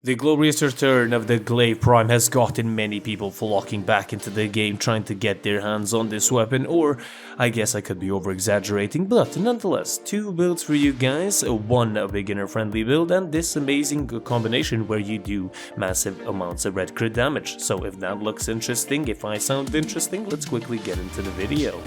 The glorious return of the Glaive Prime has gotten many people flocking back into the game trying to get their hands on this weapon, or I guess I could be over-exaggerating, but nonetheless, two builds for you guys, one a beginner-friendly build and this amazing combination where you do massive amounts of red crit damage. So if that looks interesting, if I sound interesting, let's quickly get into the video.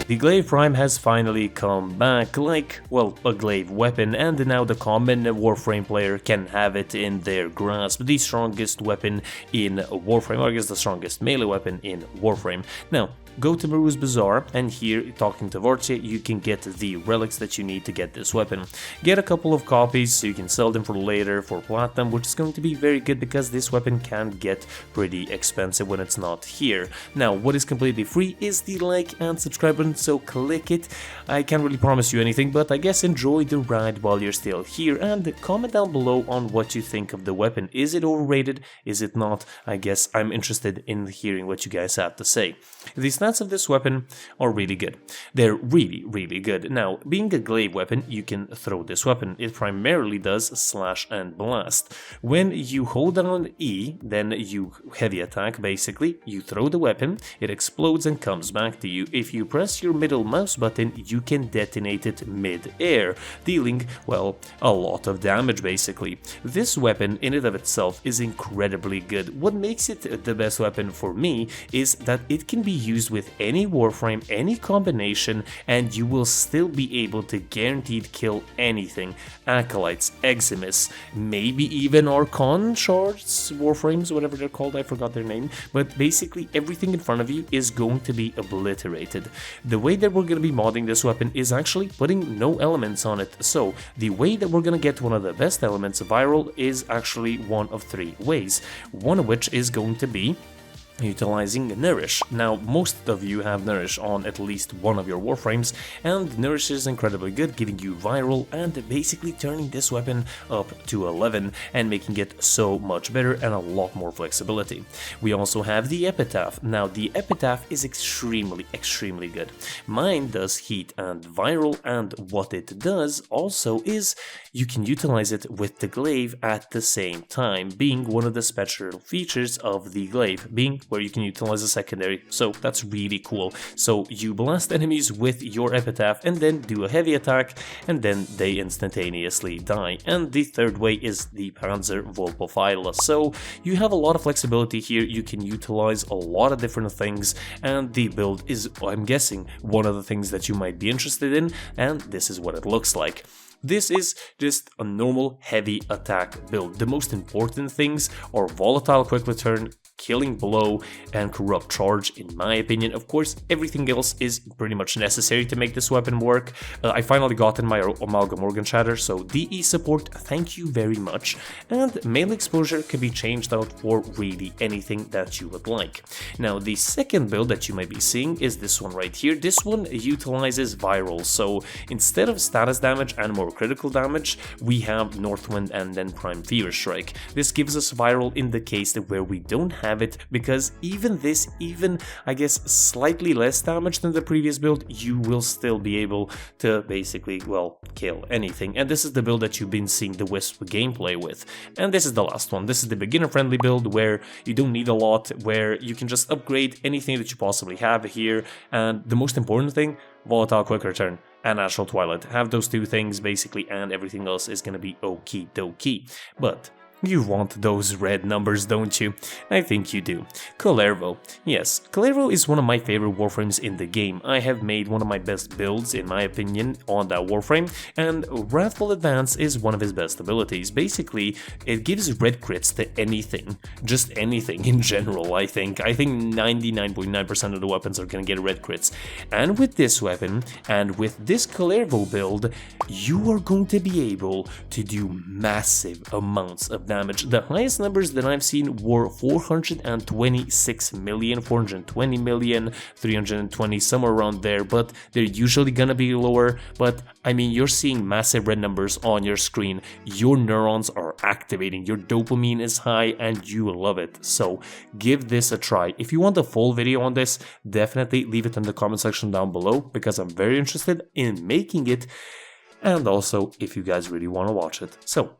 The Glaive Prime has finally come back like, well, a glaive weapon, and now the common Warframe player can have it in their grasp, the strongest weapon in Warframe, or I guess the strongest melee weapon in Warframe. Now, go to Maroo's Bazar, and here, talking to Vortia, you can get the relics that you need to get this weapon. Get a couple of copies so you can sell them for later for platinum, which is going to be very good because this weapon can get pretty expensive when it's not here. Now, what is completely free is the like and subscribe button, so click it. I can't really promise you anything, but I guess enjoy the ride while you're still here, and comment down below on what you think of the weapon. Is it overrated? Is it not? I guess I'm interested in hearing what you guys have to say. The stats of this weapon are really good. They're really good. Now, being a glaive weapon, you can throw this weapon. It primarily does slash and blast. When you hold down E, then you heavy attack basically, you throw the weapon, it explodes and comes back to you. If you press your middle mouse button, you can detonate it mid-air, dealing, well, a lot of damage basically. This weapon in and of itself is incredibly good. What makes it the best weapon for me is that it can be used with any Warframe, any combination, and you will still be able to guaranteed kill anything. Acolytes, Eximus, maybe even Archon shards, Warframes, whatever they're called, I forgot their name, but basically everything in front of you is going to be obliterated. The way that we're going to be modding this weapon is actually putting no elements on it, so the way that we're going to get one of the best elements viral is actually one of three ways, one of which is going to be utilizing Nourish. Now, most of you have Nourish on at least one of your Warframes, and Nourish is incredibly good, getting you viral and basically turning this weapon up to 11 and making it so much better and a lot more flexibility. We also have the Epitaph. Now, the Epitaph is extremely good. Mine does heat and viral, and what it does also is you can utilize it with the glaive at the same time, being one of the special features of the glaive, being where you can utilize a secondary, so that's really cool. So you blast enemies with your Epitaph and then do a heavy attack, and then they instantaneously die. And the third way is the Panzer Volpophyla. So you have a lot of flexibility here, you can utilize a lot of different things, and the build is, I'm guessing, one of the things that you might be interested in, and this is what it looks like. This is just a normal heavy attack build. The most important things are volatile quick return, killing blow, and corrupt charge, in my opinion. Of course, everything else is pretty much necessary to make this weapon work. I finally got in my Amalgam Organ Shatter, so DE support, thank you very much. And melee exposure can be changed out for really anything that you would like. Now, the second build that you might be seeing is this one right here. This one utilizes viral, so instead of status damage and more critical damage, we have Northwind and then Prime Fever Strike. This gives us viral in the case that where we don't have it, because even I guess slightly less damage than the previous build, you will still be able to basically, well, kill anything. And this is the build that you've been seeing the Wisp gameplay with. And this is the last one. This is the beginner friendly build where you don't need a lot, where you can just upgrade anything that you possibly have here. And the most important thing, volatile quick return and natural twilight. Have those two things basically, and everything else is gonna be okie dokie. But you want those red numbers, don't you? I think you do. Kullervo. Yes, Kullervo is one of my favorite Warframes in the game. I have made one of my best builds, in my opinion, on that Warframe, and Wrathful Advance is one of his best abilities. Basically, it gives red crits to anything. Just anything in general, I think. I think 99.9% of the weapons are gonna get red crits. And with this weapon, and with this Kullervo build, you are going to be able to do massive amounts of damage. The highest numbers that I've seen were 426 million, 420 million, 320, somewhere around there, but they're usually gonna be lower. But I mean, you're seeing massive red numbers on your screen, your neurons are activating, your dopamine is high, and you love it. So give this a try. If you want a full video on this, definitely leave it in the comment section down below, because I'm very interested in making it, and also if you guys really want to watch it. So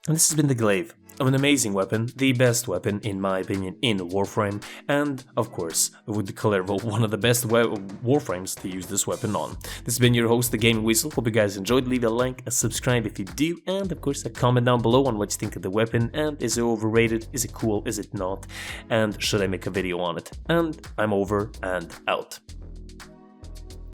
And this has been the Glaive. An amazing weapon, the best weapon in my opinion in Warframe, and of course with Clerval, one of the best Warframes to use this weapon on. This has been your host, the Gaming Weasel. Hope you guys enjoyed. Leave a like, a subscribe if you do, and of course a comment down below on what you think of the weapon, and is it overrated, is it cool, is it not, and should I make a video on it. And I'm over and out.